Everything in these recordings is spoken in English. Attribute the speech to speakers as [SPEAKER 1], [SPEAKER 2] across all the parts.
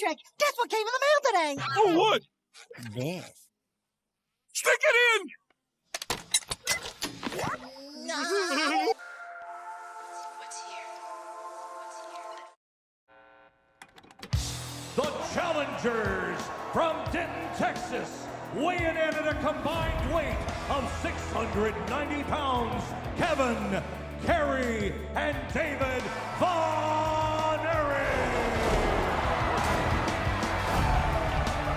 [SPEAKER 1] Patrick, guess what came in the mail today?
[SPEAKER 2] Oh, what?
[SPEAKER 1] This.
[SPEAKER 2] Stick it in!
[SPEAKER 1] No.
[SPEAKER 3] The challengers from Denton, Texas, weighing in at a combined weight of 690 pounds, Kevin, Kerry, and David Von Erich.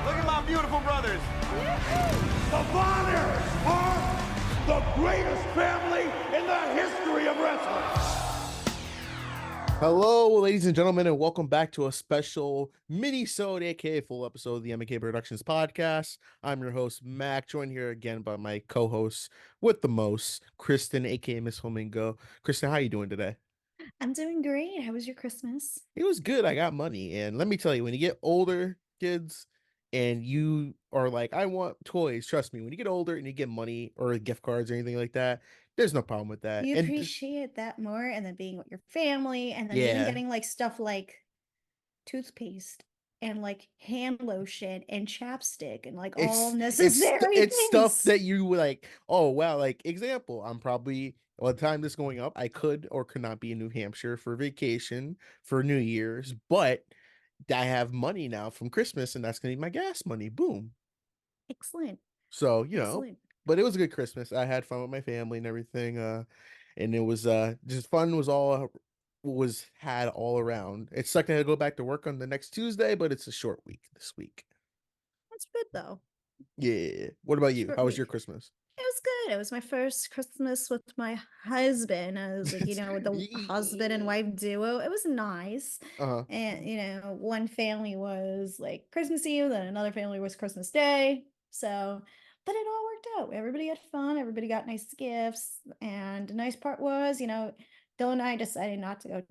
[SPEAKER 2] Look at my beautiful brothers.
[SPEAKER 3] The Von Erichs are the greatest family in the history of wrestling.
[SPEAKER 4] Hello, ladies and gentlemen, and welcome back to a special mini-sode, aka full episode of the MK Productions podcast. I'm your host, Mac, joined here again by my co-host with the most, Kristin, aka Miss Flamingo. Kristin, how you doing today?
[SPEAKER 5] I'm doing great. How was your Christmas?
[SPEAKER 4] It was good. I got money, and let me tell you, when you get older, kids, and you are like, I want toys, trust me, when you get older and you get money or gift cards or anything like that, there's no problem with that.
[SPEAKER 5] You
[SPEAKER 4] And
[SPEAKER 5] appreciate that more, and then being with your family, and then
[SPEAKER 4] Yeah.
[SPEAKER 5] even getting like stuff like toothpaste and like hand lotion and chapstick and like all necessary
[SPEAKER 4] it's stuff
[SPEAKER 5] things.
[SPEAKER 4] that you would like, oh wow, like example, I'm probably, by the time this is going up, I could or could not be in New Hampshire for vacation for New Year's, but I have money now from Christmas, and that's gonna be my gas money. Boom.
[SPEAKER 5] Excellent.
[SPEAKER 4] So
[SPEAKER 5] Excellent.
[SPEAKER 4] but it was a good Christmas. I had fun with my family and everything, and it was just fun was had all around. It sucked I had to go back to work on the next Tuesday, but it's a short week this week.
[SPEAKER 5] That's good though.
[SPEAKER 4] Yeah. What about you?
[SPEAKER 5] Short
[SPEAKER 4] How was your
[SPEAKER 5] week.
[SPEAKER 4] Christmas?
[SPEAKER 5] It was good. It was my first Christmas with my husband. I was like, with the husband and wife duo. It was nice.
[SPEAKER 4] Uh-huh.
[SPEAKER 5] And, one family was like Christmas Eve, then another family was Christmas Day. So, but it all worked out. Everybody had fun. Everybody got nice gifts. And the nice part was, Bill and I decided not to go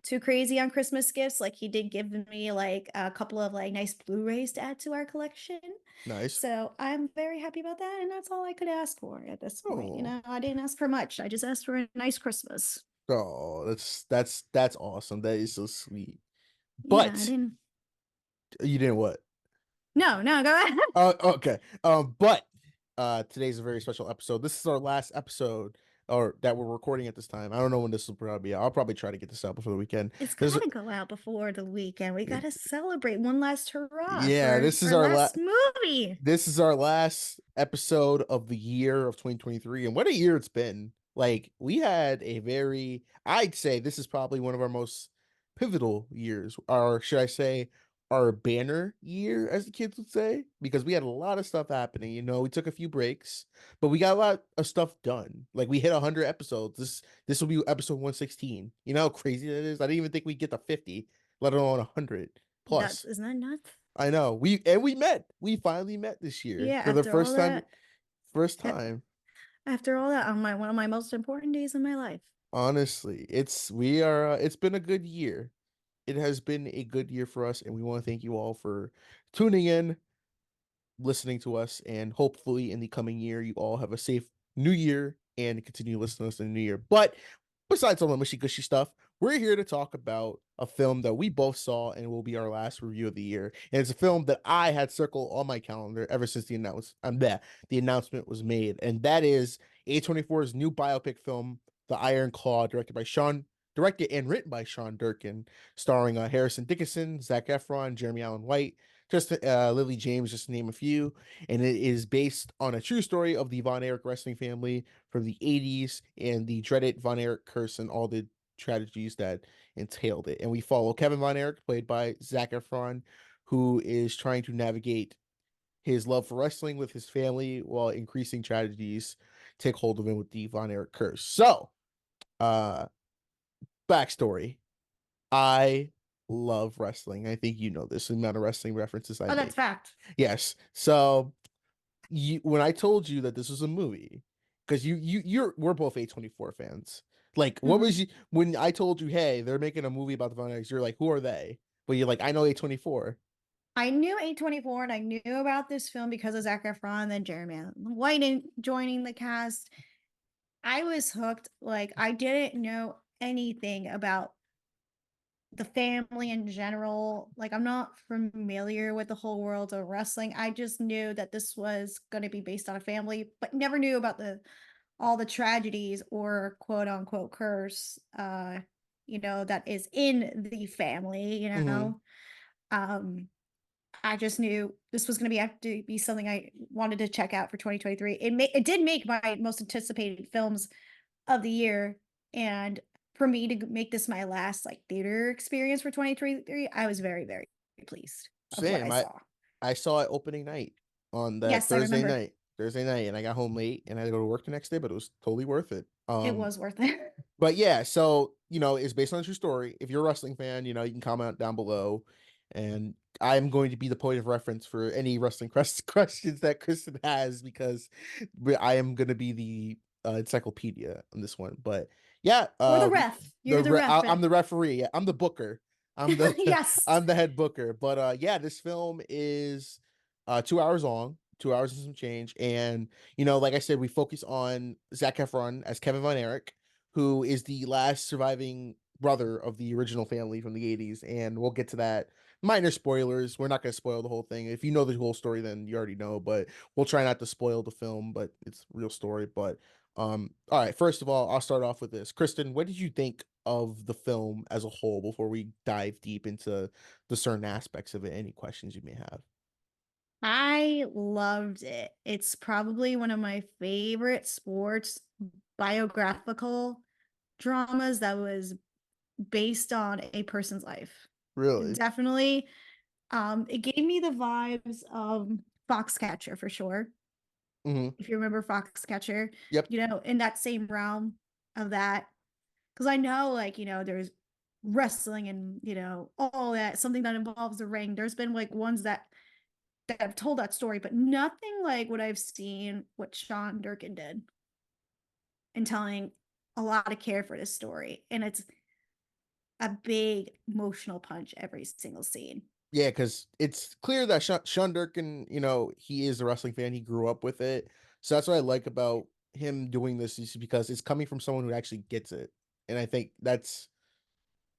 [SPEAKER 5] too crazy on Christmas gifts. Like he did give me like a couple of like nice Blu-rays to add to our collection.
[SPEAKER 4] Nice.
[SPEAKER 5] So I'm very happy about that, and that's all I could ask for at this point.
[SPEAKER 4] Oh.
[SPEAKER 5] I didn't ask for much. I just asked for a nice Christmas.
[SPEAKER 4] Oh, that's awesome. That is so sweet.
[SPEAKER 5] Yeah, I
[SPEAKER 4] But
[SPEAKER 5] didn't.
[SPEAKER 4] you didn't what?
[SPEAKER 5] No, go ahead.
[SPEAKER 4] Okay. But today's a very special episode. This is our last episode or that we're recording at this time. I don't know when this will probably be out. I'll probably try to get this out before the weekend.
[SPEAKER 5] It's
[SPEAKER 4] There's
[SPEAKER 5] gotta go out before the weekend. We gotta celebrate one last hurrah.
[SPEAKER 4] Yeah,
[SPEAKER 5] for
[SPEAKER 4] this is our
[SPEAKER 5] last movie.
[SPEAKER 4] This is our last episode of the year of 2023, and what a year it's been. Like, we had I'd say this is probably one of our most pivotal years, or should I say our banner year, as the kids would say, because we had a lot of stuff happening. We took a few breaks, but we got a lot of stuff done. Like, we hit 100 episodes. This will be episode 116. You know how crazy that is? I didn't even think we'd get to 50, let alone 100 plus.
[SPEAKER 5] Isn't that nuts?
[SPEAKER 4] I know. We met. We finally met this year.
[SPEAKER 5] Yeah,
[SPEAKER 4] For the
[SPEAKER 5] after
[SPEAKER 4] first
[SPEAKER 5] all
[SPEAKER 4] time.
[SPEAKER 5] that-
[SPEAKER 4] First
[SPEAKER 5] Yeah.
[SPEAKER 4] time.
[SPEAKER 5] After all that, on one of my most important days in my life.
[SPEAKER 4] Honestly, it's been a good year. It has been a good year for us, and we want to thank you all for tuning in, listening to us, and hopefully in the coming year you all have a safe new year and continue listening to us in the new year. But besides all the mushy gushy stuff, we're here to talk about a film that we both saw and will be our last review of the year. And it's a film that I had circled on my calendar ever since the announcement was made, and that is A24's new biopic film, The Iron Claw, directed and written by Sean Durkin, starring Harrison Dickinson, Zac Efron, Jeremy Allen White, just Lily James, just to name a few. And it is based on a true story of the Von Erich wrestling family from the 80s and the dreaded Von Erich curse and all the tragedies that entailed it. And we follow Kevin Von Erich, played by Zac Efron, who is trying to navigate his love for wrestling with his family while increasing tragedies take hold of him with the Von Erich curse. So, backstory. I love wrestling. I think you know this, the amount of wrestling references I make.
[SPEAKER 5] That's fact.
[SPEAKER 4] Yes. So when I told you that this was a movie, because we're both A24 fans. Like, what was you when I told you, hey, they're making a movie about the Von Erichs? You're like, who are they? But you're like, I know A24.
[SPEAKER 5] I knew A24 and I knew about this film because of Zac Efron and then Jeremy Allen White joining the cast. I was hooked. Like, I didn't know anything about the family in general. Like, I'm not familiar with the whole world of wrestling. I just knew that this was going to be based on a family, but never knew about all the tragedies or quote unquote curse, that is in the family,
[SPEAKER 4] Hmm.
[SPEAKER 5] Um, I just knew this was going to have to be something I wanted to check out for 2023. It did make my most anticipated films of the year, and for me to make this my last like theater experience for 2023, I was very, very pleased of what I
[SPEAKER 4] Same.
[SPEAKER 5] saw.
[SPEAKER 4] I saw it opening night on that
[SPEAKER 5] Yes, I remember.
[SPEAKER 4] Thursday night, and I got home late and I had to go to work the next day, but it was totally worth it.
[SPEAKER 5] It was worth it.
[SPEAKER 4] But yeah, so it's based on a true story. If you're a wrestling fan, you can comment down below, and I'm going to be the point of reference for any wrestling questions that Kristen has, because I am going to be the encyclopedia on this one. But yeah,
[SPEAKER 5] Or the ref. You're the ref.
[SPEAKER 4] I'm the referee. Yeah, I'm the booker. I'm the
[SPEAKER 5] Yes.
[SPEAKER 4] I'm the head booker. But yeah, this film is 2 hours long, 2 hours and some change, and like I said, we focus on Zac Efron as Kevin Von Erich, who is the last surviving brother of the original family from the 80s. And we'll get to that. Minor spoilers. We're not going to spoil the whole thing. If you know the whole story, then you already know, but we'll try not to spoil the film, but it's a real story. But all right, first of all, I'll start off with this. Kristen, what did you think of the film as a whole before we dive deep into the certain aspects of it? Any questions you may have?
[SPEAKER 5] I loved it. It's probably one of my favorite sports biographical dramas that was based on a person's life.
[SPEAKER 4] Really?
[SPEAKER 5] Definitely. It gave me the vibes of Foxcatcher for sure.
[SPEAKER 4] Mm-hmm.
[SPEAKER 5] If you remember Foxcatcher,
[SPEAKER 4] Yep.
[SPEAKER 5] in that same realm of that. Because I know, like, there's wrestling and, all that, something that involves the ring. There's been like ones that have told that story, but nothing like what I've seen what Sean Durkin did in telling a lot of care for this story. And it's a big emotional punch every single scene.
[SPEAKER 4] Yeah, because it's clear that Sean Durkin, he is a wrestling fan. He grew up with it. So that's what I like about him doing this, is because it's coming from someone who actually gets it. And I think that's,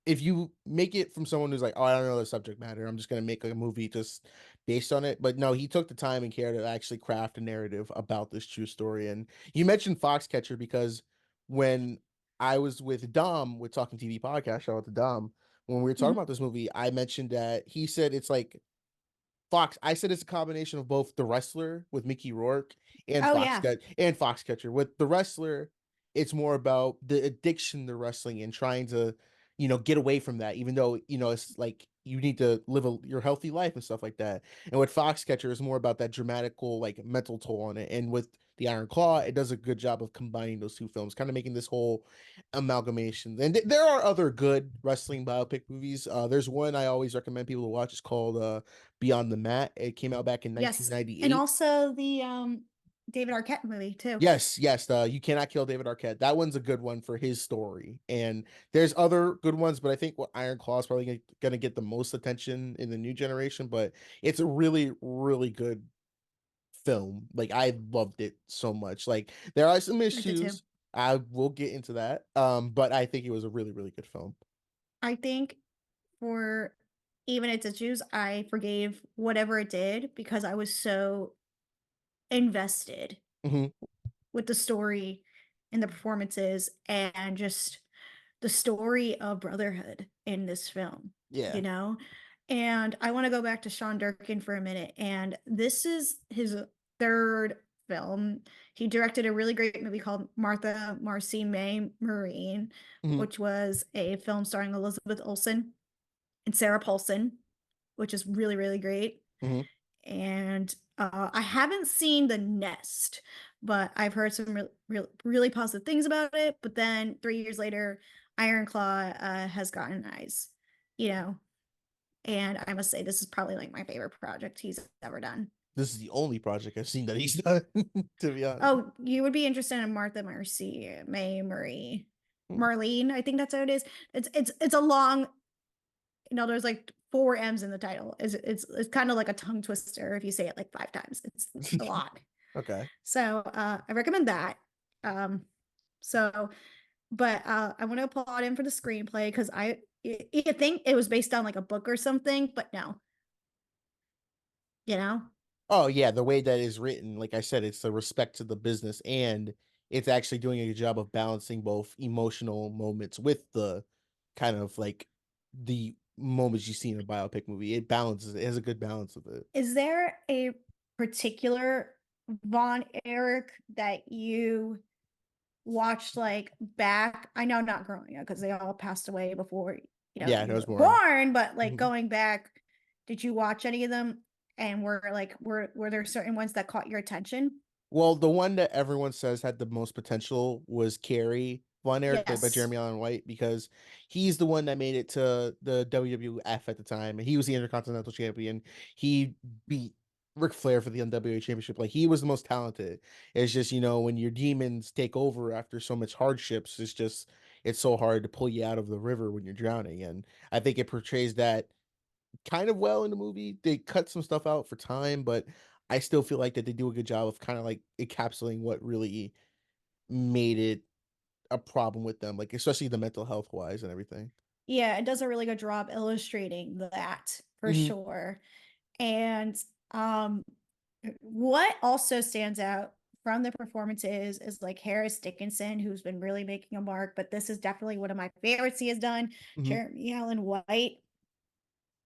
[SPEAKER 4] if you make it from someone who's like, oh, I don't know the subject matter, I'm just gonna make a movie just based on it. But no, he took the time and care to actually craft a narrative about this true story. And you mentioned Foxcatcher because when I was with Dom with Talking TV podcast, shout out to Dom, when we were talking
[SPEAKER 5] Mhm.
[SPEAKER 4] about this movie, I mentioned that he said it's like I said it's a combination of both The Wrestler with Mickey Rourke and
[SPEAKER 5] Oh, yeah.
[SPEAKER 4] Foxcatcher. With The Wrestler, it's more about the addiction to wrestling and trying to, get away from that, even though, it's like you need to live your healthy life and stuff like that. And with Foxcatcher, it's more about that dramatical, like, mental toll on it. And with The Iron Claw, it does a good job of combining those two films, kind of making this whole amalgamation. And there are other good wrestling biopic movies. There's one I always recommend people to watch. It's called Beyond the Mat. It came out back in
[SPEAKER 5] Yes. And
[SPEAKER 4] 1998.
[SPEAKER 5] also the David Arquette movie too.
[SPEAKER 4] Yes, yes. You Cannot Kill David Arquette. That one's a good one for his story. And there's other good ones, but I think what Iron Claw is probably going to get the most attention in the new generation. But it's a really, really good film. Like, I loved it so much. Like, there are some
[SPEAKER 5] I did too.
[SPEAKER 4] issues. I will get into that. But I think it was a really, really good film.
[SPEAKER 5] I think for even its issues, I forgave whatever it did because I was so invested
[SPEAKER 4] Hmm.
[SPEAKER 5] with the story and the performances and just the story of brotherhood in this film,
[SPEAKER 4] Yeah.
[SPEAKER 5] you know? And I want to go back to Sean Durkin for a minute. And this is his third film. He directed a really great movie called Martha Marcy May Marine,
[SPEAKER 4] Hmm.
[SPEAKER 5] which was a film starring Elizabeth Olsen and Sarah Paulson, which is really, really great.
[SPEAKER 4] Hmm.
[SPEAKER 5] And I haven't seen The Nest, but I've heard some really positive things about it. But then 3 years later, Iron Claw has gotten eyes, you know, and I must say this is probably like my favorite project he's ever done.
[SPEAKER 4] This is the only project I've seen that he's done, to be honest.
[SPEAKER 5] Oh, you would be interested in Martha Marcy May Marie
[SPEAKER 4] Hmm.
[SPEAKER 5] Marlene. I think that's how it is. It's a long, there's like four M's in the title. It's kind of like a tongue twister if you say it like 5 times. It's a lot.
[SPEAKER 4] Okay.
[SPEAKER 5] So I recommend that. Um, so, but I want to applaud him for the screenplay because you think it was based on like a book or something, but no, you know?
[SPEAKER 4] Oh yeah, the way that is written, like I said, it's the respect to the business, and it's actually doing a good job of balancing both emotional moments with the kind of like the moments you see in a biopic movie. It balances. It has a good balance of it.
[SPEAKER 5] Is there a particular Von Erich that you watched like back? I know not growing up because they all passed away before
[SPEAKER 4] Yeah,
[SPEAKER 5] you
[SPEAKER 4] that was
[SPEAKER 5] were
[SPEAKER 4] born.
[SPEAKER 5] born, but like
[SPEAKER 4] Mhm.
[SPEAKER 5] going back, did you watch any of them? And were there certain ones that caught your attention?
[SPEAKER 4] Well, the one that everyone says had the most potential was Carrie Von Erich, played by
[SPEAKER 5] Yes.
[SPEAKER 4] Jeremy Allen White, because he's the one that made it to the WWF at the time. He was the Intercontinental Champion. He beat Ric Flair for the NWA Championship. Like, he was the most talented. It's just, when your demons take over after so much hardships, it's so hard to pull you out of the river when you're drowning. And I think it portrays that kind of well in the movie. They cut some stuff out for time, but I still feel like that they do a good job of kind of like encapsulating what really made it a problem with them, like especially the mental health wise and everything.
[SPEAKER 5] Yeah, it does a really good job illustrating that for
[SPEAKER 4] Hmm.
[SPEAKER 5] sure. And um what also stands out from the performances is like Harris Dickinson, who's been really making a mark, but this is definitely one of my favorites he has done.
[SPEAKER 4] Hmm.
[SPEAKER 5] Jeremy Allen White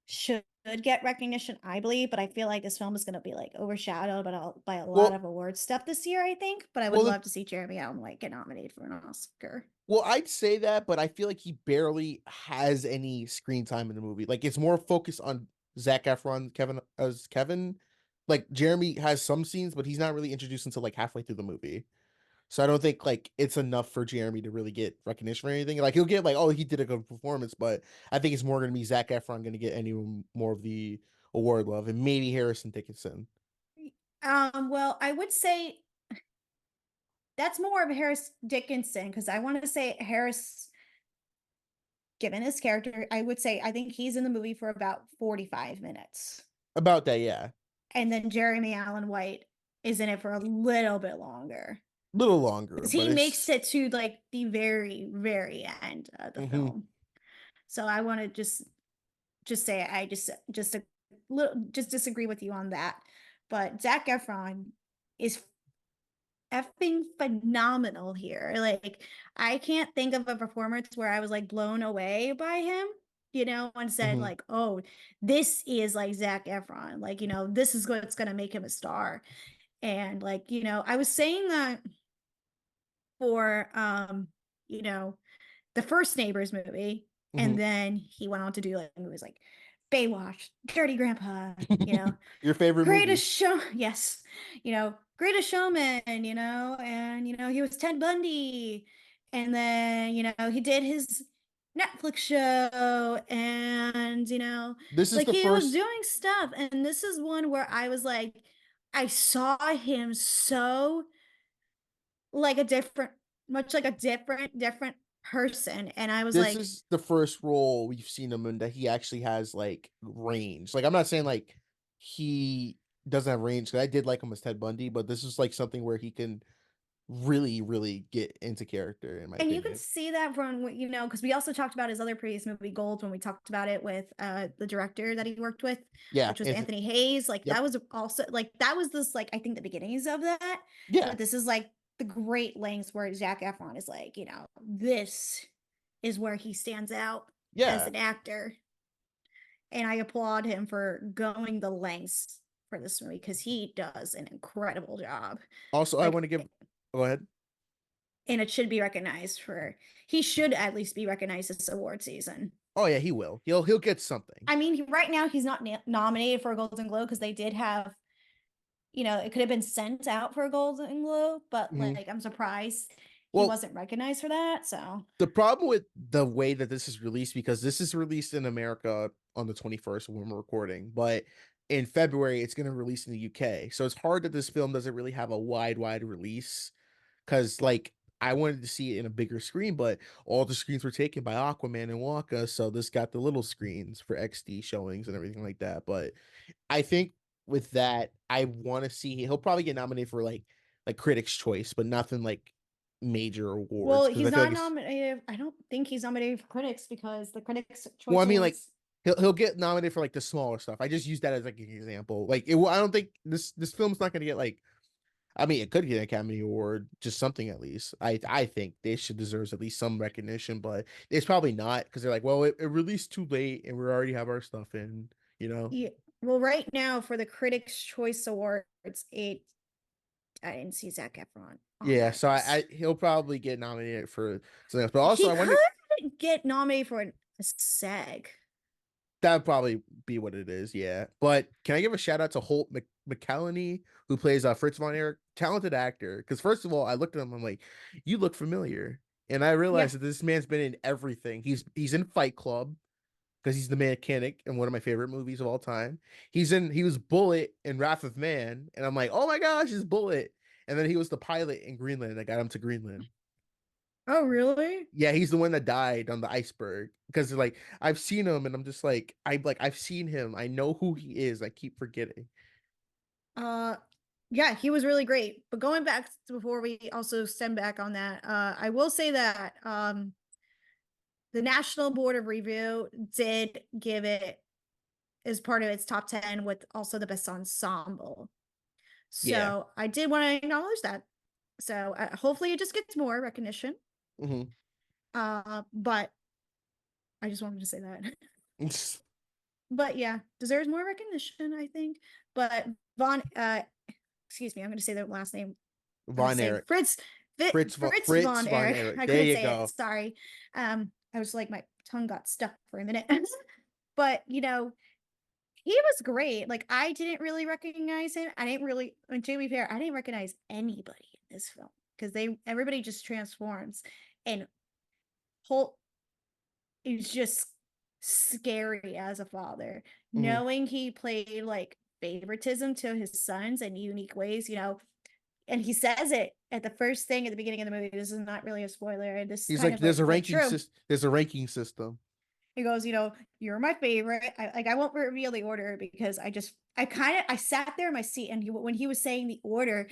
[SPEAKER 5] should get recognition, I believe, but I feel like this film is going to be like overshadowed by a lot
[SPEAKER 4] Well,
[SPEAKER 5] of award stuff this year, I think. But I would
[SPEAKER 4] well,
[SPEAKER 5] love to see Jeremy Allen White get nominated for an Oscar.
[SPEAKER 4] I'd say that, but I feel like he barely has any screen time in the movie. Like it's more focused on Zac Efron, Kevin as Kevin. Like Jeremy has some scenes, but he's not really introduced until like halfway through the movie. So I don't think like it's enough for Jeremy to really get recognition or anything. Like he'll get like, oh, he did a good performance, but I think it's more going to be Zac Efron going to get any more of the award love, and maybe Harrison Dickinson.
[SPEAKER 5] Well, I would say that's more of Harris Dickinson because I want to say Harris, given his character, I would say I think he's in the movie for about 45 minutes.
[SPEAKER 4] About that, yeah,
[SPEAKER 5] And then Jeremy Allen White is in it for a little bit longer.
[SPEAKER 4] a little longer,
[SPEAKER 5] Because
[SPEAKER 4] but
[SPEAKER 5] he makes
[SPEAKER 4] it's.
[SPEAKER 5] it to like the very, very end of the
[SPEAKER 4] Hmm.
[SPEAKER 5] film. So I want to just say just a little just disagree with you on that. But Zac Efron is effing phenomenal here. Like I can't think of a performance where I was like blown away by him, and said
[SPEAKER 4] Hmm.
[SPEAKER 5] like, "Oh, this is like Zac Efron. Like, this is what's going to make him a star." And like, I was saying that for you know, the first Neighbors movie,
[SPEAKER 4] Hmm.
[SPEAKER 5] and then he went on to do like movies like Baywatch, Dirty Grandpa, you know,
[SPEAKER 4] Your favorite
[SPEAKER 5] Greatest
[SPEAKER 4] movie.
[SPEAKER 5] Show, yes, Greatest Showman, and he was Ted Bundy, and then he did his Netflix show, and
[SPEAKER 4] This is
[SPEAKER 5] like
[SPEAKER 4] the
[SPEAKER 5] he was
[SPEAKER 4] first.
[SPEAKER 5] doing stuff, and this is one where I was like, I saw him so like a different, much like a different person, and I was
[SPEAKER 4] This
[SPEAKER 5] like,
[SPEAKER 4] is the first role we've seen him in that he actually has like range. Like I'm not saying like he doesn't have range, because I did like him as Ted Bundy, but this is like something where he can really, really get into character, in my
[SPEAKER 5] and you can
[SPEAKER 4] opinion.
[SPEAKER 5] see that from because we also talked about his other previous movie Gold when we talked about it with the director that he worked with,
[SPEAKER 4] Yeah,
[SPEAKER 5] which was
[SPEAKER 4] Anthony.
[SPEAKER 5] Anthony Hayes. Like
[SPEAKER 4] Yep.
[SPEAKER 5] that was also like that was this like I think the beginnings of that,
[SPEAKER 4] Yeah.
[SPEAKER 5] but this is like the great lengths where Zac Efron is like, this is where he stands out as
[SPEAKER 4] Yeah.
[SPEAKER 5] an actor, and I applaud him for going the lengths for this movie because he does an incredible job.
[SPEAKER 4] Also, I want to
[SPEAKER 5] Like,
[SPEAKER 4] give. Go ahead.
[SPEAKER 5] and it should be recognized for. He should at least be recognized this award season.
[SPEAKER 4] Oh yeah, he will. He'll get something.
[SPEAKER 5] I mean, right now he's not nominated for a Golden Globe because they did have, it could have been sent out for a Golden Globe, but
[SPEAKER 4] Hmm.
[SPEAKER 5] like I'm surprised he
[SPEAKER 4] Well,
[SPEAKER 5] wasn't recognized for that. So
[SPEAKER 4] the problem with the way that this is released, because this is released in America on the 21st when we're recording, but in February it's going to release in the UK. So it's hard that this film doesn't really have a wide release, because like I wanted to see it in a bigger screen, but all the screens were taken by Aquaman and Wonka, so this got the little screens for XD showings and everything like that. But I think with that, I want to see he'll probably get nominated for like Critics' Choice, but nothing like major awards
[SPEAKER 5] Well,
[SPEAKER 4] because I
[SPEAKER 5] he's
[SPEAKER 4] feel like
[SPEAKER 5] not
[SPEAKER 4] it's.
[SPEAKER 5] nominated. I don't think he's nominated for critics because the Critics'
[SPEAKER 4] Well,
[SPEAKER 5] Choice
[SPEAKER 4] I mean, like
[SPEAKER 5] Awards.
[SPEAKER 4] he'll get nominated for like the smaller stuff. I just use that as like an example. Like I don't think this film's not gonna get like. I mean, it could get an Academy Award, just something at least. I think they should deserves at least some recognition, but it's probably not because they're like, well, it released too late and we already have our stuff in, you know.
[SPEAKER 5] Yeah. Well, right now for the Critics' Choice Awards, I didn't see Zac Efron on
[SPEAKER 4] Yeah,
[SPEAKER 5] that.
[SPEAKER 4] so I he'll probably get nominated for something else. But also,
[SPEAKER 5] He
[SPEAKER 4] I wonder
[SPEAKER 5] could get nominated for a SAG.
[SPEAKER 4] that'd probably be what it is. Yeah, but can I give a shout out to Holt McCallany who plays Fritz von Erich, talented actor? Because first of all, I looked at him, I'm like, you look familiar, and I
[SPEAKER 5] Yeah.
[SPEAKER 4] realized that this man's been in everything. He's in Fight Club because he's the mechanic in one of my favorite movies of all time. He was Bullet in Wrath of Man, and I'm like, oh my gosh, it's Bullet. And then he was the pilot in Greenland that got him to Greenland.
[SPEAKER 5] Oh, really?
[SPEAKER 4] Yeah, he's the one that died on the iceberg. Because like I've seen him and I'm just like I've seen him. I know who he is. I keep forgetting.
[SPEAKER 5] Uh, yeah, he was really great. But going back to before we also stem back on that, I will say that the National Board of Review did give it as part of its top 10 with also the best ensemble.
[SPEAKER 4] Yeah.
[SPEAKER 5] So I did want to acknowledge that. So hopefully it just gets more recognition.
[SPEAKER 4] Hmm.
[SPEAKER 5] But I just wanted to say that. But yeah, deserves more recognition, I think. But Von, excuse me, I'm going to say their last name. I'm going to
[SPEAKER 4] Von
[SPEAKER 5] say
[SPEAKER 4] Erich.
[SPEAKER 5] Fritz
[SPEAKER 4] Fritz
[SPEAKER 5] von
[SPEAKER 4] Von
[SPEAKER 5] Erich.
[SPEAKER 4] Erich.
[SPEAKER 5] I
[SPEAKER 4] There
[SPEAKER 5] couldn't
[SPEAKER 4] you
[SPEAKER 5] say it.
[SPEAKER 4] go.
[SPEAKER 5] Sorry. I was like, my tongue got stuck for a minute. But he was great. Like I didn't really recognize him. I didn't really, and to be fair, I didn't recognize anybody in this film because everybody just transforms, and Holt is just scary as a father,
[SPEAKER 4] Hmm.
[SPEAKER 5] knowing he played like favoritism to his sons in unique ways. And he says it at the first thing at the beginning of the movie. This is not really a spoiler, and this is
[SPEAKER 4] He's
[SPEAKER 5] kind
[SPEAKER 4] like,
[SPEAKER 5] of like true.
[SPEAKER 4] there's a ranking system.
[SPEAKER 5] He goes, you're my favorite. I won't reveal the order because I sat there in my seat, and when he was saying the order,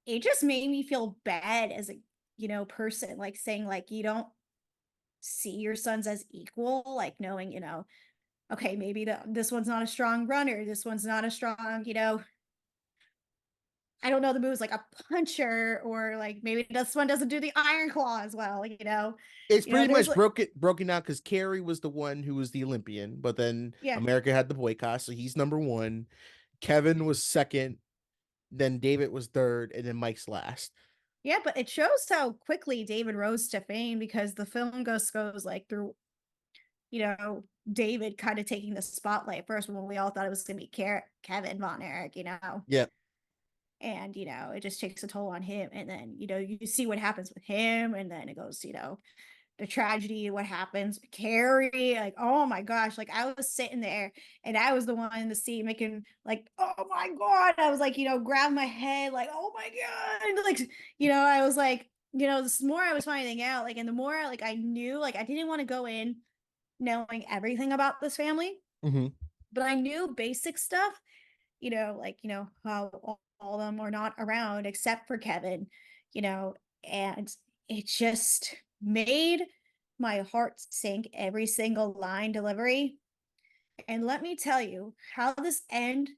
[SPEAKER 5] it just made me feel bad as a person, like saying like you don't see your sons as equal, like knowing okay, maybe this one's not a strong runner, this one's not a strong, I don't know the moves like a puncher, or like maybe this one doesn't do the iron claw as well,
[SPEAKER 4] It's pretty
[SPEAKER 5] there's
[SPEAKER 4] much
[SPEAKER 5] like
[SPEAKER 4] broken out because Carey was the one who was the Olympian, but then
[SPEAKER 5] yeah.
[SPEAKER 4] America had the boycott, so he's number one. Kevin was second, then David was third, and then Mike's last.
[SPEAKER 5] Yeah, but it shows how quickly David rose to fame because the film goes like through, David kind of taking the spotlight first when we all thought it was going to be Kevin Von Erich.
[SPEAKER 4] Yeah.
[SPEAKER 5] And, it just takes a toll on him. And then, you see what happens with him. And then it goes, the tragedy, what happens with Carrie. Like, oh my gosh. Like, I was sitting there and I was the one in the seat making, like, oh my God. I was like, grab my head, like, oh my God. Like, I was like, the more I was finding out, like, and the more like I knew, like, I didn't want to go in knowing everything about this family,
[SPEAKER 4] Hmm.
[SPEAKER 5] but I knew basic stuff, like, how all of them are not around except for Kevin, and it just made my heart sink every single line delivery. And let me tell you how this end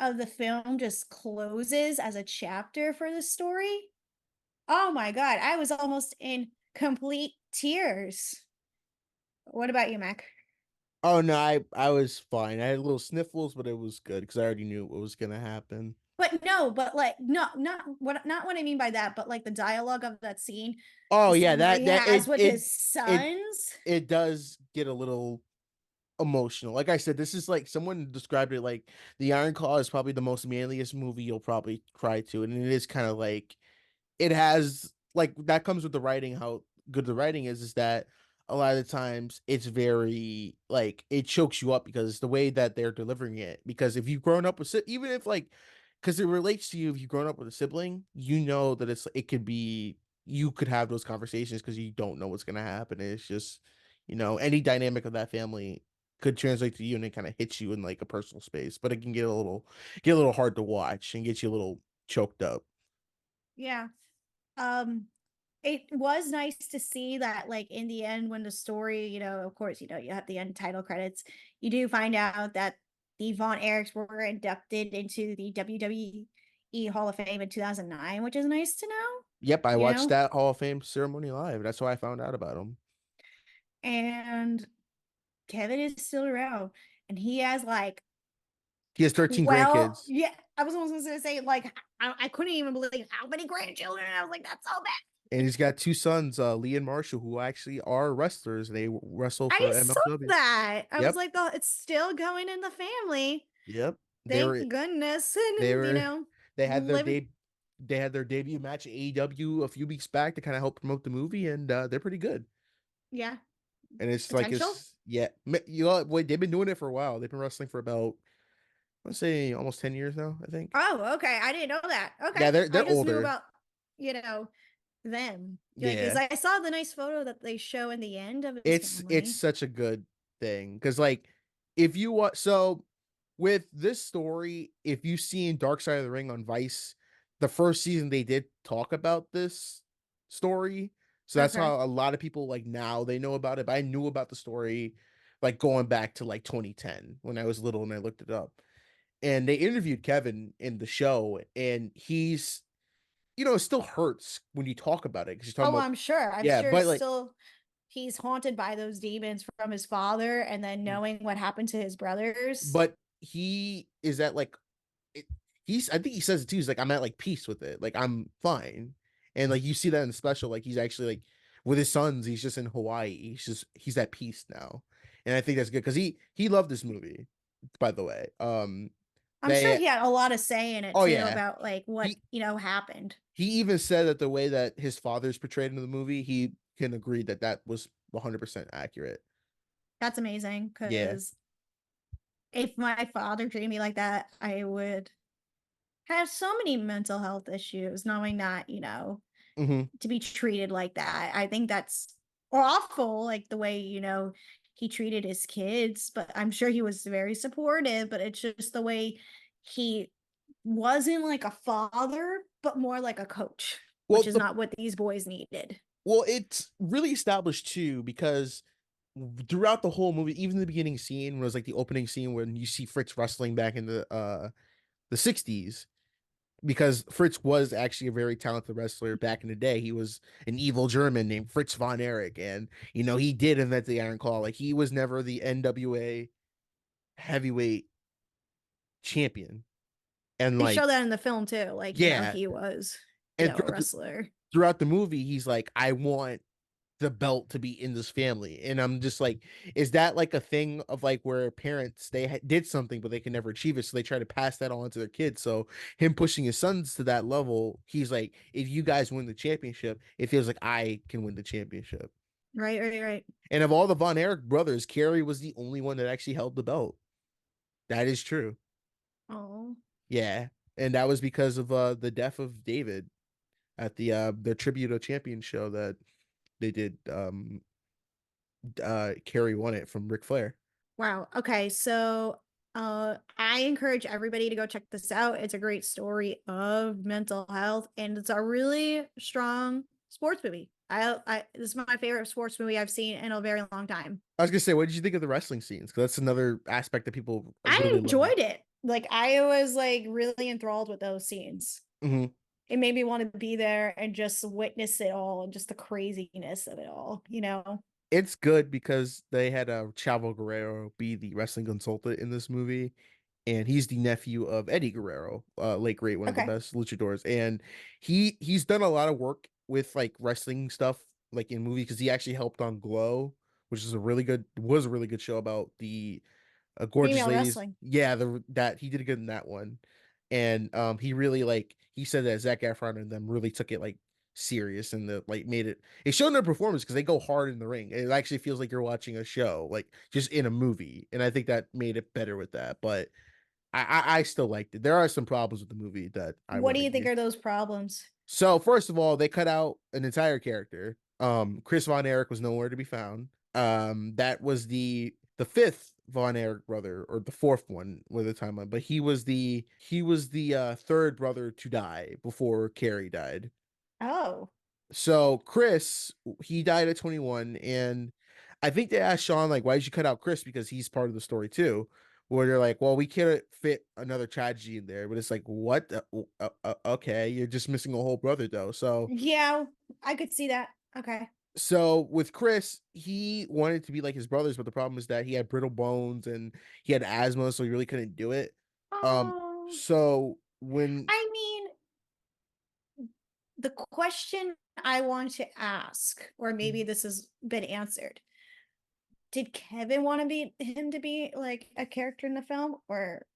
[SPEAKER 5] of the film just closes as a chapter for the story. Oh my God, I was almost in complete tears. What about you, Mac?
[SPEAKER 4] Oh no, I was fine. I had little sniffles, but it was good because I already knew what was gonna happen.
[SPEAKER 5] But no, but like no, not what I mean by that, but like the dialogue of that scene, the
[SPEAKER 4] Oh yeah,
[SPEAKER 5] scene where he
[SPEAKER 4] that
[SPEAKER 5] has with his
[SPEAKER 4] it
[SPEAKER 5] sons.
[SPEAKER 4] it does get a little emotional. Like I said, this is like someone described it like the Iron Claw is probably the most manliest movie you'll probably cry to, and it is kind of like it has like that comes with the writing. How good the writing is that a lot of the times it's very like it chokes you up because the way that they're delivering it. Because if you've grown up with even if like because it relates to you, if you've grown up with a sibling, you know that it could be you could have those conversations because you don't know what's gonna happen. It's just any dynamic of that family could translate to you and it kind of hits you in like a personal space, but it can get a little hard to watch and get you a little choked up.
[SPEAKER 5] Yeah. Um it was nice to see that, like, in the end, when the story, of course, you have the end title credits, you do find out that the Von Erichs were inducted into the WWE Hall of Fame in 2009, which is nice to know,
[SPEAKER 4] Yep, I
[SPEAKER 5] you
[SPEAKER 4] watched
[SPEAKER 5] know?
[SPEAKER 4] that Hall of Fame ceremony live. That's how I found out about him.
[SPEAKER 5] And Kevin is still around, and he has like,
[SPEAKER 4] He has 13
[SPEAKER 5] well,
[SPEAKER 4] grandkids.
[SPEAKER 5] yeah, I was almost gonna say, like, I couldn't even believe how many grandchildren. I was like, that's so bad.
[SPEAKER 4] And he's got two sons, Lee and Marshall, who actually are wrestlers. They wrestle
[SPEAKER 5] I
[SPEAKER 4] for
[SPEAKER 5] saw
[SPEAKER 4] MLW.
[SPEAKER 5] that. I was
[SPEAKER 4] Yep.
[SPEAKER 5] like, oh, it's still going in the family.
[SPEAKER 4] Yep. They
[SPEAKER 5] Thank
[SPEAKER 4] were
[SPEAKER 5] goodness.
[SPEAKER 4] they
[SPEAKER 5] And,
[SPEAKER 4] were they had their
[SPEAKER 5] live,
[SPEAKER 4] debut match at AEW a few weeks back to kind of help promote the movie, and they're pretty good.
[SPEAKER 5] yeah,
[SPEAKER 4] And it's like
[SPEAKER 5] potential.
[SPEAKER 4] it's yeah, you know, wait, they've been doing it for a while. They've been wrestling for about let's say almost 10 years now, I think.
[SPEAKER 5] Oh, okay. I didn't know that. Okay.
[SPEAKER 4] Yeah,
[SPEAKER 5] I
[SPEAKER 4] they're
[SPEAKER 5] just knew
[SPEAKER 4] older.
[SPEAKER 5] about, you know, them. Like, because
[SPEAKER 4] Yeah.
[SPEAKER 5] I saw the nice photo that they show in the end of his
[SPEAKER 4] It's
[SPEAKER 5] family.
[SPEAKER 4] such a good thing because like if you want so with this story, if you've seen Dark Side of the Ring on Vice, the first season they did talk about this story. So that's
[SPEAKER 5] Okay.
[SPEAKER 4] how a lot of people like now they know about it. But I knew about the story like going back to like 2010 when I was little and I looked it up. And they interviewed Kevin in the show, and he's it still hurts when you talk about it because you're talking
[SPEAKER 5] Oh,
[SPEAKER 4] about
[SPEAKER 5] I'm sure. I'm
[SPEAKER 4] yeah,
[SPEAKER 5] sure
[SPEAKER 4] but like
[SPEAKER 5] still he's haunted by those demons from his father and then knowing what happened to his brothers.
[SPEAKER 4] but he is at like it, I think he says it too. He's like, I'm at like peace with it. Like I'm fine. And like you see that in the special, like he's actually like with his sons, he's just in Hawaii. He's at peace now. And I think that's good because he loved this movie, by the way.
[SPEAKER 5] I'm sure
[SPEAKER 4] They
[SPEAKER 5] he had a lot of say in it
[SPEAKER 4] oh
[SPEAKER 5] too
[SPEAKER 4] yeah.
[SPEAKER 5] about like what,
[SPEAKER 4] He
[SPEAKER 5] happened.
[SPEAKER 4] he even said that the way that his father's portrayed in the movie, he can agree that that was 100% accurate.
[SPEAKER 5] That's amazing
[SPEAKER 4] Yeah.
[SPEAKER 5] because if my father treated me like that, I would have so many mental health issues knowing that,
[SPEAKER 4] Hmm.
[SPEAKER 5] to be treated like that. I think that's awful, like the way, he treated his kids, but I'm sure he was very supportive, but it's just the way he wasn't like a father, but more like a coach,
[SPEAKER 4] Well,
[SPEAKER 5] which is not what these boys needed.
[SPEAKER 4] it's really established too because throughout the whole movie, even the beginning scene was like the opening scene when you see Fritz wrestling back in the 60s because Fritz was actually a very talented wrestler back in the day. He was an evil German named Fritz von Erich, and he did invent the Iron Claw. Like he was never the NWA heavyweight champion, and
[SPEAKER 5] They
[SPEAKER 4] like
[SPEAKER 5] show that in the film too, like,
[SPEAKER 4] yeah,
[SPEAKER 5] he was,
[SPEAKER 4] and
[SPEAKER 5] a wrestler.
[SPEAKER 4] throughout the movie, he's like, I want the belt to be in this family. And I'm just like, is that like a thing of like where parents they did something but they can never achieve it, so they try to pass that on to their kids? So him pushing his sons to that level, he's like, if you guys win the championship, it feels like I can win the championship.
[SPEAKER 5] Right, right, right.
[SPEAKER 4] And of all the Von Erich brothers, Kerry was the only one that actually held the belt. That is true.
[SPEAKER 5] Oh,
[SPEAKER 4] Yeah, and that was because of the death of David at the tribute to champion show that they did. Kerry won it from Ric Flair.
[SPEAKER 5] wow. Okay, so I encourage everybody to go check this out. It's a great story of mental health and it's a really strong sports movie. This is my favorite sports movie I've seen in a very long time.
[SPEAKER 4] I was gonna say, what did you think of the wrestling scenes? Because that's another aspect that people
[SPEAKER 5] I
[SPEAKER 4] really love.
[SPEAKER 5] enjoyed it. Like I was like really enthralled with those scenes.
[SPEAKER 4] Hmm.
[SPEAKER 5] It made me want to be there and just witness it all and just the craziness of it all.
[SPEAKER 4] It's good because they had Chavo Guerrero be the wrestling consultant in this movie, and he's the nephew of Eddie Guerrero, late great, one of the
[SPEAKER 5] Okay.
[SPEAKER 4] best luchadors, and he's done a lot of work with like wrestling stuff, like in movies, because he actually helped on Glow, which is a really good show about the gorgeous
[SPEAKER 5] Female
[SPEAKER 4] ladies.
[SPEAKER 5] wrestling.
[SPEAKER 4] Yeah, that he did good in that one, and he really like he said that Zac Efron and them really took it like serious and the like made it showed in their performance because they go hard in the ring. It actually feels like you're watching a show, like just in a movie, and I think that made it better with that. But I still liked it. There are some problems with the movie that I
[SPEAKER 5] What
[SPEAKER 4] would
[SPEAKER 5] do you think
[SPEAKER 4] argue.
[SPEAKER 5] are those problems?
[SPEAKER 4] So first of all, they cut out an entire character. Chris Von Erich was nowhere to be found. That was the fifth Von Erich brother, or the fourth one with the timeline, but he was the third brother to die before Carrie died.
[SPEAKER 5] Oh.
[SPEAKER 4] So Chris, he died at 21, and I think they asked Sean like, "Why did you cut out Chris?" Because he's part of the story too. Where they're like, "Well, we can't fit another tragedy in there," but it's like, "What? Okay, you're just missing a whole brother though."
[SPEAKER 5] Yeah, I could see that. Okay.
[SPEAKER 4] So with Chris, he wanted to be like his brothers, but the problem is that he had brittle bones and he had asthma, so he really couldn't do it. Um,
[SPEAKER 5] Oh,
[SPEAKER 4] so when
[SPEAKER 5] I mean, the question I want to ask, or maybe this has been answered. Did Kevin want to be him to be like a character in the film, or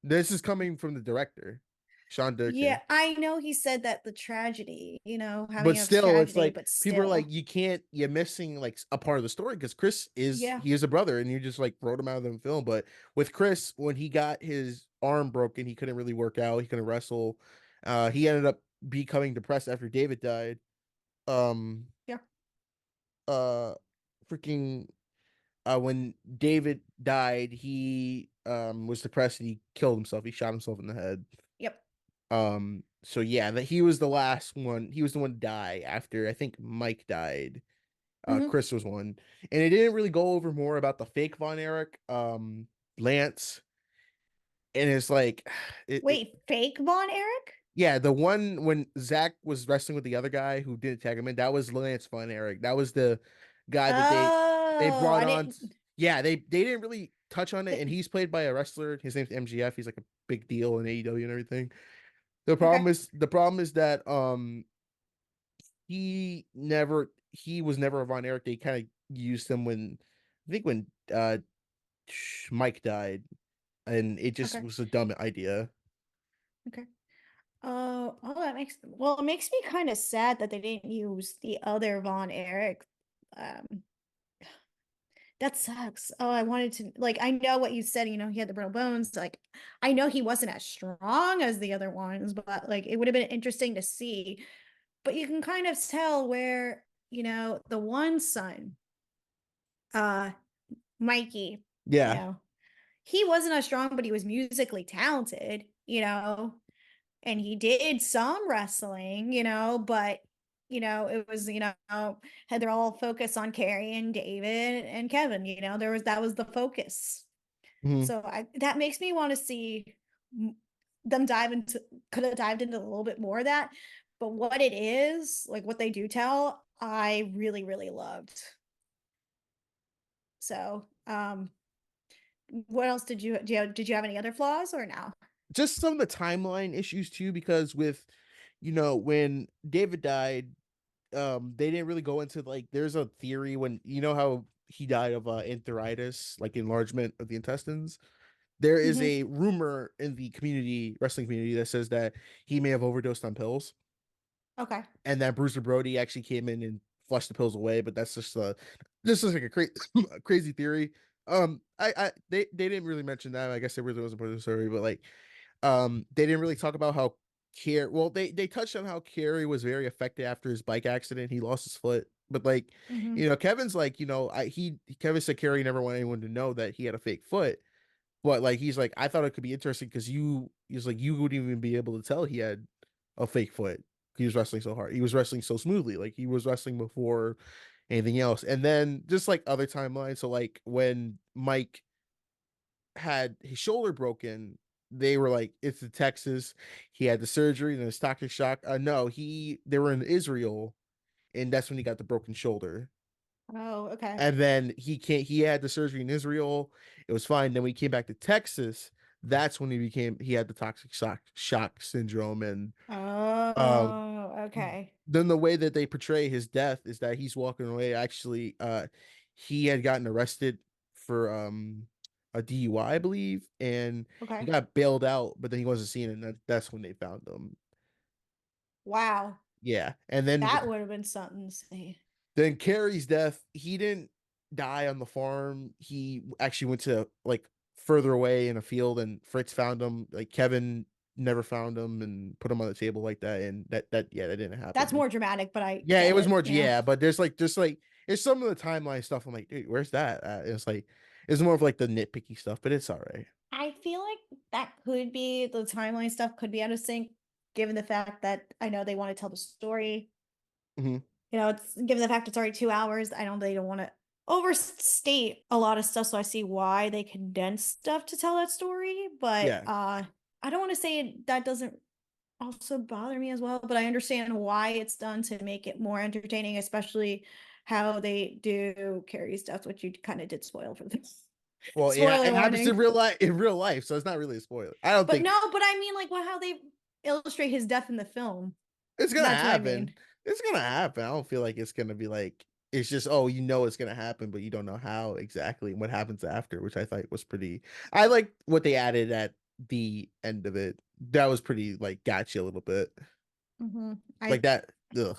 [SPEAKER 4] this is coming from the director, Sean
[SPEAKER 5] yeah,
[SPEAKER 4] Durkin.
[SPEAKER 5] I know he said that the tragedy,
[SPEAKER 4] But
[SPEAKER 5] having a
[SPEAKER 4] still, it's
[SPEAKER 5] tragedy,
[SPEAKER 4] like
[SPEAKER 5] but
[SPEAKER 4] people are like,
[SPEAKER 5] still,
[SPEAKER 4] you're missing like a part of the story because Chris is
[SPEAKER 5] yeah,
[SPEAKER 4] he is a brother, and you just like wrote him out of the film. But with Chris, when he got his arm broken, he couldn't really work out, he couldn't wrestle. He ended up becoming depressed after David died. Um,
[SPEAKER 5] yeah,
[SPEAKER 4] uh, freaking when David died, he was depressed and he killed himself. He shot himself in the head.
[SPEAKER 5] yep.
[SPEAKER 4] So yeah, that he was the last one. He was the one to die after I think Mike died.
[SPEAKER 5] Hmm.
[SPEAKER 4] Chris was one, and it didn't really go over more about the fake Von Erich, Lance, and it's like, it
[SPEAKER 5] Wait, fake Von Erich?
[SPEAKER 4] yeah, the one when Zach was wrestling with the other guy who didn't tag him in, that was Lance Von Erich. That was the guy that they
[SPEAKER 5] Oh,
[SPEAKER 4] brought
[SPEAKER 5] I
[SPEAKER 4] on.
[SPEAKER 5] didn't.
[SPEAKER 4] Yeah, they didn't really touch on it, and
[SPEAKER 5] Th-
[SPEAKER 4] he's played by a wrestler. His name's MGF. He's like a big deal in AEW and everything.
[SPEAKER 5] okay,
[SPEAKER 4] The problem is that he was never a Von Erich. They kind of used him when I think when Mike died, and it just
[SPEAKER 5] okay,
[SPEAKER 4] was a dumb idea.
[SPEAKER 5] okay. That makes well, it makes me kind of sad that they didn't use the other Von Erich. Um, that sucks. Oh, I wanted to like I know what you said, he had the brittle bones. Like I know he wasn't as strong as the other ones, but like it would have been interesting to see. But you can kind of tell where, the one son, uh, Mikey, you
[SPEAKER 4] Yeah.
[SPEAKER 5] know, he wasn't as strong, but he was musically talented, and he did some wrestling, but it was, had their all focus on Carrie and David and Kevin, that was the focus.
[SPEAKER 4] Mhm.
[SPEAKER 5] So that makes me want to see them could have dived into a little bit more of that. But what it is, like what they do tell, I really, really loved. So, what else did you have any other flaws or no?
[SPEAKER 4] Just some of the timeline issues too, because with when David died, they didn't really go into like there's a theory when how he died of enteritis, like enlargement of the intestines. There is
[SPEAKER 5] Hmm.
[SPEAKER 4] a rumor in the wrestling community, that says that he may have overdosed on pills,
[SPEAKER 5] Okay.
[SPEAKER 4] and that Bruiser Brody actually came in and flushed the pills away. But that's just this is like a crazy theory. They didn't really mention that. I guess it really wasn't part of the story, but like they didn't really talk about how they touched on how Kerry was very affected after his bike accident. He lost his foot. But like,
[SPEAKER 5] Hmm.
[SPEAKER 4] Kevin's like, Kevin said Kerry never wanted anyone to know that he had a fake foot. But like he's like, I thought it could be interesting because he's like, you wouldn't even be able to tell he had a fake foot. He was wrestling so hard. He was wrestling so smoothly. Like he was wrestling before anything else. And then just like other timelines. So like when Mike had his shoulder broken, they were like, it's in Texas. He had the surgery and his toxic shock. No, they were in Israel, and that's when he got the broken shoulder.
[SPEAKER 5] Oh, okay.
[SPEAKER 4] And then he had the surgery in Israel. It was fine. Then when he came back to Texas, that's when he had the toxic shock syndrome. And um
[SPEAKER 5] Oh, okay.
[SPEAKER 4] then the way that they portray his death is that he's walking away. Actually, he had gotten arrested for a DUI, I believe, and he
[SPEAKER 5] Okay.
[SPEAKER 4] got bailed out, but then he wasn't seen, and that's when they found him.
[SPEAKER 5] Wow.
[SPEAKER 4] Yeah, and then
[SPEAKER 5] That would have been something to see.
[SPEAKER 4] Carrie's death, he didn't die on the farm. He actually went to like further away in a field, and Fritz found him. Like Kevin never found him and put him on the table like that, and that didn't
[SPEAKER 5] That's
[SPEAKER 4] happen.
[SPEAKER 5] more dramatic, but I
[SPEAKER 4] Yeah,
[SPEAKER 5] get
[SPEAKER 4] it was
[SPEAKER 5] it.
[SPEAKER 4] more.
[SPEAKER 5] Yeah.
[SPEAKER 4] Yeah, but there's like just like it's some of the timeline stuff. I'm like, dude, where's that? It's like it's more of like the nitpicky stuff, but it's all right.
[SPEAKER 5] I feel like that could be the timeline stuff could be out of sync, given the fact that I know they want to tell the story.
[SPEAKER 4] Mhm.
[SPEAKER 5] You know, it's given the fact it's already 2 hours, they don't want to overstate a lot of stuff, so I see why they condense stuff to tell that story, but
[SPEAKER 4] Yeah.
[SPEAKER 5] I don't want to say that doesn't also bother me as well, but I understand why it's done to make it more entertaining, especially how they do Carrie's death, which you kind of did spoil for this.
[SPEAKER 4] Well,
[SPEAKER 5] Spoiler
[SPEAKER 4] it happens
[SPEAKER 5] warning.
[SPEAKER 4] in real life, so it's not really a spoiler. I don't
[SPEAKER 5] But
[SPEAKER 4] think
[SPEAKER 5] no, but I mean like how they illustrate his death in the film.
[SPEAKER 4] it's gonna
[SPEAKER 5] That's what I
[SPEAKER 4] happen.
[SPEAKER 5] mean.
[SPEAKER 4] It's gonna happen. I don't feel like it's gonna be like it's just oh you know it's gonna happen, but you don't know how exactly and what happens after, which I thought was pretty. I like what they added at the end of it. That was pretty like got you a little bit like
[SPEAKER 5] I
[SPEAKER 4] that. Ugh.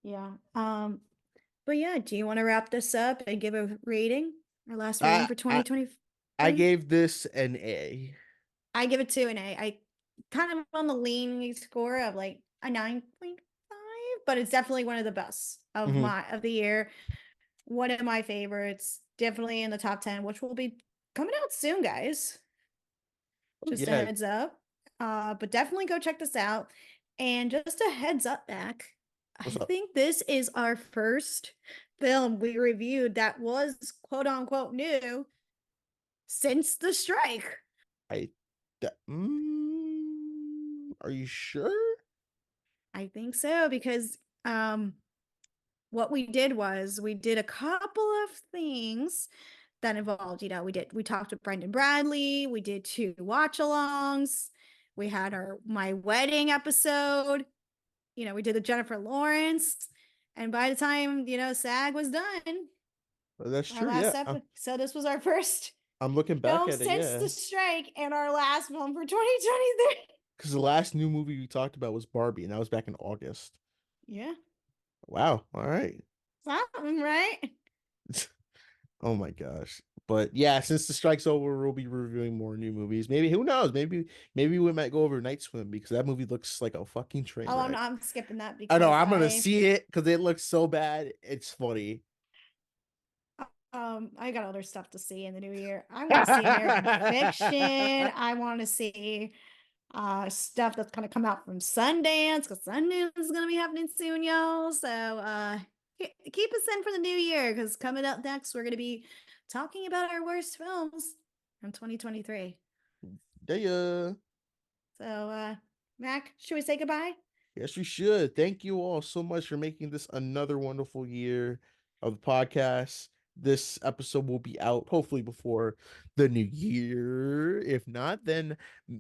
[SPEAKER 5] Yeah. But yeah, do you want to wrap this up and give a rating? Our last rating
[SPEAKER 4] I
[SPEAKER 5] for
[SPEAKER 4] I
[SPEAKER 5] 2023?
[SPEAKER 4] I gave this an A.
[SPEAKER 5] I give it 2 an A. I kind of on the leaning score of like a 9.5, but it's definitely one of the best of
[SPEAKER 4] Mhm.
[SPEAKER 5] the year. One of my favorites, definitely in the top 10, which will be coming out soon, guys. Just a
[SPEAKER 4] Yeah.
[SPEAKER 5] heads up. But definitely go check this out. And just a heads up, Mac. I
[SPEAKER 4] What's up?
[SPEAKER 5] think this is our first film we reviewed that was quote unquote new since the strike.
[SPEAKER 4] I. Are you sure?
[SPEAKER 5] I think so because what we did was we did a couple of things that involved, we talked with Brendan Bradley, we did 2 watch alongs, we had our my wedding episode, we did the Jennifer Lawrence, and by the time, SAG was done,
[SPEAKER 4] That's
[SPEAKER 5] our
[SPEAKER 4] true.
[SPEAKER 5] last
[SPEAKER 4] Yeah.
[SPEAKER 5] episode, so this was our first
[SPEAKER 4] I'm looking back
[SPEAKER 5] film
[SPEAKER 4] at it.
[SPEAKER 5] since
[SPEAKER 4] Yeah.
[SPEAKER 5] the strike and our last film for 2023.
[SPEAKER 4] Because the last new movie we talked about was Barbie, and that was back in August.
[SPEAKER 5] Yeah,
[SPEAKER 4] Wow. All right.
[SPEAKER 5] something, right?
[SPEAKER 4] Oh my gosh. But yeah, since the strike's over, we'll be reviewing more new movies. Maybe who knows? Maybe we might go over Night Swim because that movie looks like a fucking train
[SPEAKER 5] Oh,
[SPEAKER 4] wreck.
[SPEAKER 5] I'm skipping that
[SPEAKER 4] I know
[SPEAKER 5] because
[SPEAKER 4] I'm gonna see it because it looks so bad. It's funny.
[SPEAKER 5] I got other stuff to see in the new year. I want to see American Fiction. I want to see stuff that's gonna come out from Sundance because Sundance is gonna be happening soon, y'all. So keep us in for the new year because coming up next, we're gonna be talking about our worst films from 2023.
[SPEAKER 4] Yeah.
[SPEAKER 5] So Mac, should we say goodbye?
[SPEAKER 4] Yes, we should. Thank you all so much for making this another wonderful year of the podcast. This episode will be out hopefully before the new year. If not, then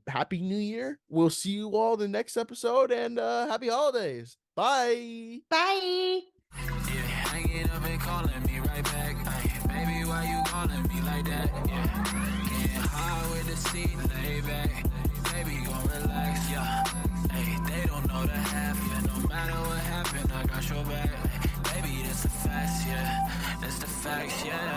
[SPEAKER 4] happy new year. We'll see you all the next episode and happy holidays. Bye.
[SPEAKER 5] Bye.
[SPEAKER 6] Yeah, hanging up and calling me right back. Ay, baby, why you calling me like that? Yeah, getting high with the seat laid back. Baby, gon' relax, yeah. Hey, they don't know the half, yeah. No matter what happened, I got your back. Baby, that's the facts, yeah. That's the facts, yeah.